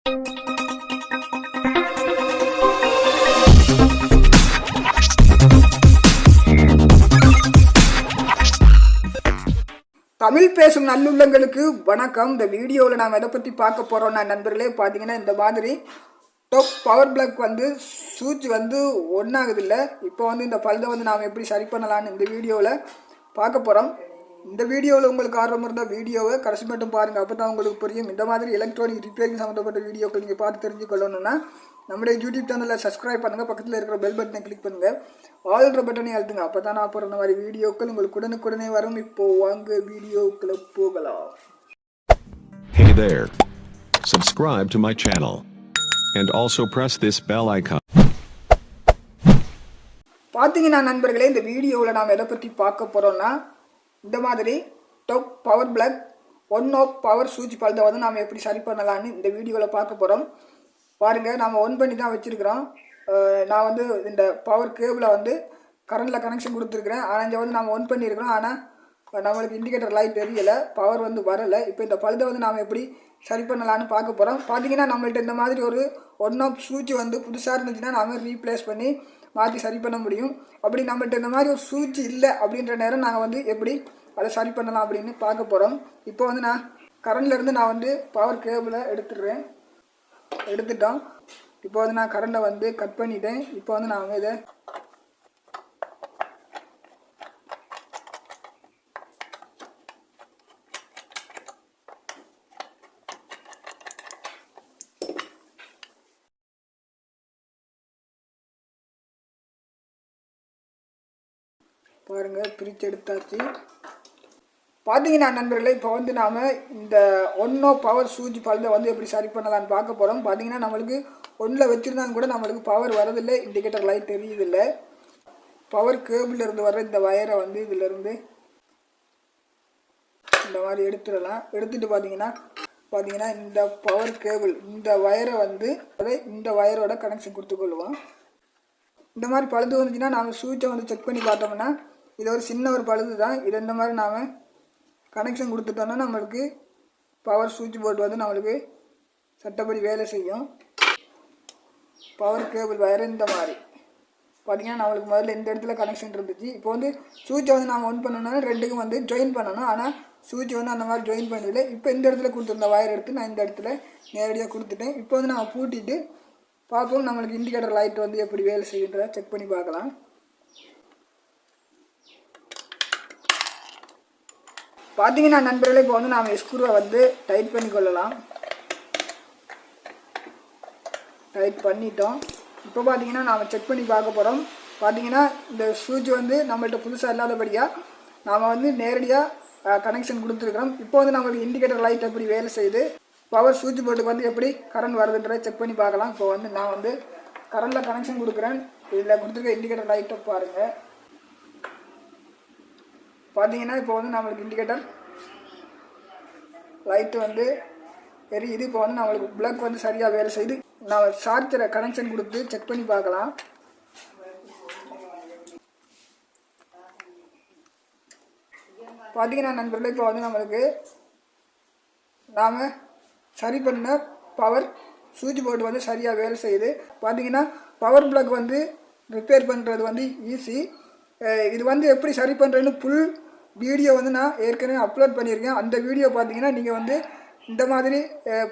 தமிழ் பேசும் நல்லுள்ளங்களுக்கு வணக்கம். இந்த வீடியோவில் நாம் எதை பற்றி பார்க்க போகிறோம்னா நண்பர்களே, பார்த்தீங்கன்னா இந்த மாதிரி டாப் பவர் பிளக் வந்து சுவிட்ச் வந்து ஒன்றாகுது இல்லை. இப்போ வந்து இந்த பழுதை வந்து நாம் எப்படி சரி பண்ணலான்னு இந்த வீடியோவில் பார்க்க போகிறோம். இந்த வீடியோவில் உங்களுக்கு ஆர்வம் இருந்தால் வீடியோவை கடைசி மட்டும் பாருங்கள், அப்போ தான் உங்களுக்கு புரியும். இந்த மாதிரி எலக்ட்ரானிக் ரிப்பேரிங் சம்மந்தப்பட்ட வீடியோக்கள் நீங்கள் பார்த்து தெரிஞ்சுக்கொள்ளணும்னா நம்முடைய யூடியூப் சேனலில் சப்ஸ்கிரைப் பண்ணுங்கள், பக்கத்தில் இருக்கிற பெல் பட்டனை கிளிக் பண்ணுங்கள், ஆல்ற பட்டனை அழுத்துங்க. அப்போ தான் நான் போகிற மாதிரி வீடியோக்கள் உங்களுக்கு உடனுக்குடனே வரும். இப்போது வாங்க வீடியோக்குள்ளே போகலாம். Hey there. Subscribe to my channel. And also press this bell icon. பார்த்தீங்கன்னா நண்பர்களே, இந்த வீடியோவில் நாம் எதை பற்றி பார்க்க போகிறோம்னா இந்த மாதிரி top power plug on off power சுவிட்ச் பழுதை வந்து நாம் எப்படி சரி பண்ணலான்னு இந்த வீடியோவில் பார்க்க போகிறோம். பாருங்கள், நாம் ஒன் பண்ணி தான் வச்சுருக்கிறோம். நான் வந்து இந்த பவர் கேபிளை வந்து கரண்டில் கனெக்ஷன் கொடுத்துருக்குறேன். ஆனால் இங்கே வந்து நாம் ஒன் பண்ணியிருக்கிறோம். ஆனால் நம்மளுக்கு இண்டிகேட்டர் லைட் தெரியலை, பவர் வந்து வரலை. இப்போ இந்த பழுதை வந்து நாம் எப்படி சரி பண்ணலான்னு பார்க்க போகிறோம். பார்த்தீங்கன்னா நம்மள்ட்ட இந்த மாதிரி ஒரு ஒன் ஆஃப் சுவிட்ச் வந்து புதுசாக இருந்துச்சுன்னா நாம் ரீப்ளேஸ் பண்ணி மாற்றி சரி பண்ண முடியும். அப்படி நம்மள்ட்ட இந்த மாதிரி ஒரு சுவிட்ச் இல்லை அப்படின்ற நேரம் நாங்கள் வந்து எப்படி அதை சரி பண்ணலாம் அப்படின்னு பார்க்க போகிறோம். இப்போ வந்து நான் கரண்ட்லேருந்து நான் வந்து பவர் கேபிளை எடுத்துட்டோம். இப்போ வந்து நான் கரண்டை வந்து கட் பண்ணிட்டேன். இப்போ வந்து நான் இதை பாருங்கள் பிரித்து எடுத்தாச்சு. பார்த்தீங்கன்னா நண்பர்களே, இப்போ வந்து நாம் இந்த ஒன்னோ பவர் சுவிட்ச் பழுதை வந்து எப்படி சரி பண்ணலான்னு பார்க்க போகிறோம். பார்த்தீங்கன்னா நம்மளுக்கு ஒன்றில் வச்சுருந்தாலும் கூட நம்மளுக்கு பவர் வரதில்லை, இண்டிகேட்டர் லைட் தெரியுதில்லை. பவர் கேபிளிலிருந்து வர்ற இந்த வயரை வந்து இதிலேருந்து இந்த மாதிரி எடுத்துடலாம். எடுத்துகிட்டு பார்த்தீங்கன்னா இந்த பவர் கேபிள் இந்த வயரை வந்து இந்த வயரோட கனெக்ஷன் கொடுத்துக்கொள்வோம். இந்த மாதிரி பழுது வந்துச்சுன்னா நாம் சுவிட்சை வந்து செக் பண்ணி பார்த்தோம்னா இது ஒரு சின்ன ஒரு பழுது தான். இது இந்த மாதிரி நாம் கனெக்ஷன் கொடுத்துட்டோம்னா நம்மளுக்கு பவர் சுவிட்ச் போர்டு வந்து நம்மளுக்கு சட்டப்படி வேலை செய்யும். பவர் கேபிள் வயர் இந்த மாதிரி பார்த்திங்கன்னா நம்மளுக்கு முதல்ல இந்த இடத்துல கனெக்ஷன் இருந்துச்சு. இப்போ வந்து சுவிட்சை வந்து நாம் ஒன் பண்ணணும்னா ரெண்டுக்கும் வந்து ஜாயின் பண்ணணும். ஆனால் சுவிட்ச் வந்து அந்த மாதிரி ஜாயின் பண்ணல. இப்போ இந்த இடத்துல கொடுத்துருந்த வயர் எடுத்து நான் இந்த இடத்துல நேரடியாக கொடுத்துட்டேன். இப்போ வந்து நான் பூட்டிட்டு பார்ப்போம் நம்மளுக்கு இண்டிகேட்டர் லைட் வந்து எப்படி வேலை செய்யுன்றதை செக் பண்ணி பார்க்கலாம். பார்த்தீங்கன்னா நண்பர்களே, இப்போ வந்து நாம் ஸ்க்ரூவை வந்து டைட் பண்ணி கொள்ளலாம். டைட் பண்ணிட்டோம். இப்போ பார்த்தீங்கன்னா நாம் செக் பண்ணி பார்க்க போகிறோம். பார்த்தீங்கன்னா இந்த சுவிட்ச் வந்து நம்மள்ட்ட புதுசாக இல்லாதபடியாக நாம் வந்து நேரடியாக கனெக்ஷன் கொடுத்துருக்குறோம். இப்போ வந்து நம்மளுக்கு இண்டிகேட்டர் லைட் எப்படி வேலை செய்யுது, பவர் சுவிட்ச் போர்டுக்கு வந்து எப்படி கரண்ட் வருதுன்றதை செக் பண்ணி பார்க்கலாம். இப்போ வந்து நான் வந்து கரண்டில் கனெக்ஷன் கொடுக்குறேன். இதில் கொடுத்துருக்க இண்டிகேட்டர் லைட்டை பாருங்கள். பார்த்தீங்கன்னா இப்போ வந்து நம்மளுக்கு இண்டிகேட்டர் லைட்டு வந்து எரியுது. இப்போ வந்து நம்மளுக்கு பிளக் வந்து சரியாக வேலை செய்யுது. நான் சார்ஜரை கனெக்ஷன் கொடுத்து செக் பண்ணி பார்க்கலாம். பார்த்தீங்கன்னா நண்பர்களே, இப்போ வந்து நம்மளுக்கு நாம் சரி பண்ண பவர் சுவிட்ச் போர்டு வந்து சரியாக வேலை செய்யுது. பார்த்தீங்கன்னா பவர் பிளக் வந்து ரிப்பேர் பண்ணுறது வந்து ஈஸி. இது வந்து எப்படி சரி பண்ணுறேன்னு ஃபுல் வீடியோ வந்து நான் ஏற்கனவே அப்லோட் பண்ணியிருக்கேன். அந்த வீடியோ பார்த்தீங்கன்னா நீங்கள் வந்து இந்த மாதிரி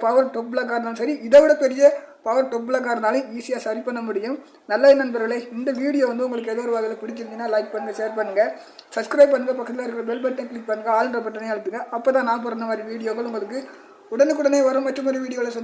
பவர் டாப் பிளக்காக இருந்தாலும் சரி, இதை விட பெரிய பவர் டாப் பிளக்காக இருந்தாலும் ஈஸியாக சரி பண்ண முடியும். நல்ல நண்பர்களே, இந்த வீடியோ வந்து உங்களுக்கு ஏதோ ஒரு வகையில் பிடிச்சிருந்தீங்கன்னா லைக் பண்ணுங்கள், ஷேர் பண்ணுங்கள், சப்ஸ்கிரைப் பண்ணுங்கள், பக்கத்தில் இருக்கிற பெல் பட்டனை கிளிக் பண்ணுங்கள், ஆல்ன்ற பட்டனை அழுத்துங்க. அப்போ தான் நான் போடுற மாதிரி வீடியோக்கள் உங்களுக்கு உடனுக்குடனே வரும். மற்றொரு வீடியோவில்